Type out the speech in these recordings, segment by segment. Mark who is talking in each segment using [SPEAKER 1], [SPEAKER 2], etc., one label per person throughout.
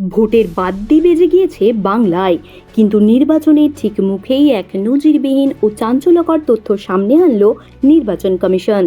[SPEAKER 1] ভোটের বাদ্যি বেজে গিয়েছে বাংলায়, কিন্তু নির্বাচনের ঠিক মুখেই এক নজিরবিহীন ও চাঞ্চল্যকর তথ্য সামনে আনল নির্বাচন কমিশন,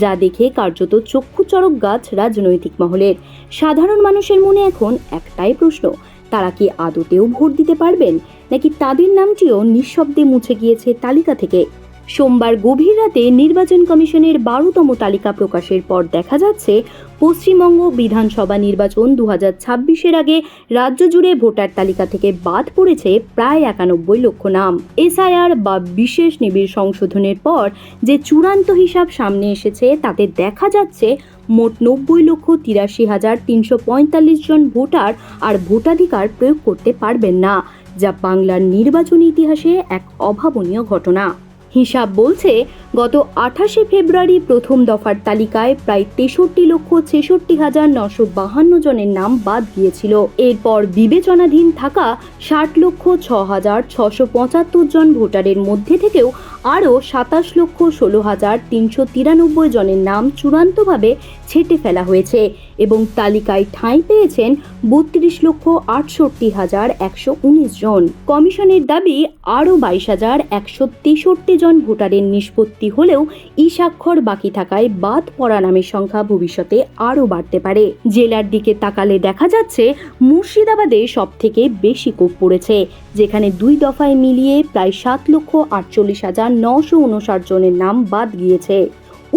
[SPEAKER 1] যা দেখে কার্যত চক্ষু চড়ক গাছ রাজনৈতিক মহলের। সাধারণ মানুষের মনে এখন একটাই প্রশ্ন, তারা কি আদতেও ভোট দিতে পারবেন, নাকি তাদের নামটিও নিঃশব্দে মুছে গিয়েছে তালিকা থেকে। সোমবার গভীর রাতে নির্বাচন কমিশনের 12তম তালিকা প্রকাশের পর দেখা যাচ্ছে, পশ্চিমবঙ্গ বিধানসভা নির্বাচন 2026-এর আগে রাজ্য জুড়ে ভোটার তালিকা থেকে বাদ পড়েছে প্রায় 91 লক্ষ নাম। এসআইআর বা বিশেষ নিবিড় সংশোধনের পর যে চূড়ান্ত হিসাব সামনে এসেছে তাতে দেখা যাচ্ছে মোট 90,83,345 জন ভোটার আর ভোটাধিকার প্রয়োগ করতে পারবেন না, যা বাংলার নির্বাচনী ইতিহাসে এক অভাবনীয় ঘটনা। হিসাব বলছে, গত 28শে ফেব্রুয়ারি প্রথম দফার তালিকায় প্রায় 63,66,952 জনের নাম বাদ গিয়েছিল। এরপর বিবেচনাধীন থাকা 60,06,675 জন ভোটারের মধ্যে থেকেও আরও 27,16,393 জনের নাম চূড়ান্তভাবে ছেঁটে ফেলা হয়েছে এবং তালিকায় ঠাঁই পেয়েছেন 32,68,119 জন। কমিশনের দাবি, আরও 22,163 জন ভোটারের নিষ্পত্তি হলেও ই স্বাক্ষর বাকি থাকায় বাদ পড়া নামের সংখ্যা ভবিষ্যতে আরও বাড়তে পারে। জেলার দিকে তাকালে দেখা যাচ্ছে মুর্শিদাবাদে সবথেকে বেশি কোপ পড়েছে, যেখানে 2 দফায় মিলিয়ে প্রায় 7,48,959 জনের নাম বাদ গিয়েছে।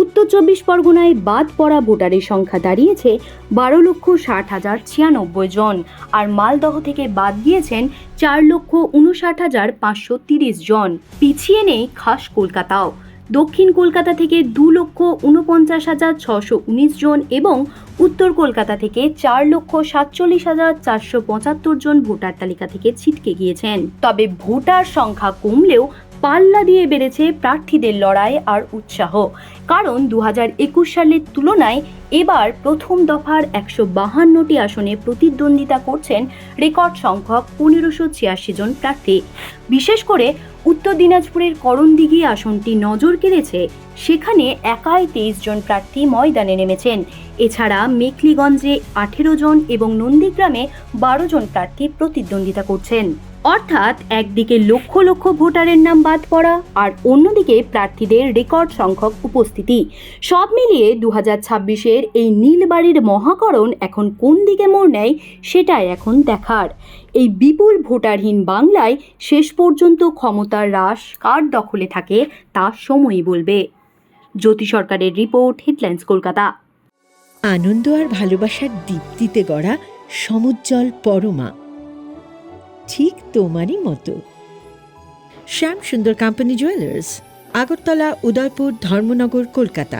[SPEAKER 1] উত্তর 24 পরগনায় বাদ পড়া ভোটারের সংখ্যা দাঁড়িয়েছে 12,60,096 জন, আর মালদহ থেকে বাদ গিয়েছেন 4,59,530 জন। পিছিয়ে নেই খাস কলকাতাও। দক্ষিণ কলকাতা থেকে 2,49,619 জন এবং উত্তর কলকাতা থেকে 4,47,475 জন ভোটার তালিকা থেকে ছিটকে গিয়েছেন। তবে ভোটার সংখ্যা কমলেও পাল্লা দিয়ে বেড়েছে প্রার্থীদের লড়াই আর উৎসাহ, কারণ 2021 সালের তুলনায় এবার প্রথম দফার 152টি আসনে প্রতিদ্বন্দ্বিতা করছেন রেকর্ড সংখ্যক 1,586 জন প্রার্থী। বিশেষ করে উত্তর দিনাজপুরের করণদিঘি আসনটি নজর কেড়েছে, সেখানে একাই 23 জন প্রার্থী ময়দানে নেমেছেন। এছাড়া মেখলিগঞ্জে 18 জন এবং নন্দীগ্রামে 12 জন প্রার্থী প্রতিদ্বন্দ্বিতা করছেন। অর্থাৎ একদিকে লক্ষ লক্ষ ভোটারের নাম বাদ পড়া আর অন্যদিকে প্রার্থীদের রেকর্ড সংখ্যক উপস্থিতি। সব মিলিয়ে 2026-এর এই নীলবাড়ির মহাকরণ এখন কোন দিকে মোড় নেয় সেটাই এখন দেখার। এই বিপুল ভোটারহীন বাংলায় শেষ পর্যন্ত ক্ষমতার রাশ কার দখলে থাকে তা সময়ই বলবে। জ্যোতি সরকারের রিপোর্ট, হেডলাইন্স কলকাতা।
[SPEAKER 2] আনন্দ আর ভালোবাসার দীপ্তিতে গড়া সমুজ্জ্বল পরমা, ঠিক তোমারই মতো। শ্যাম সুন্দর কোম্পানি জুয়েলার্স, আগরতলা, উদয়পুর, ধর্মনগর, কলকাতা।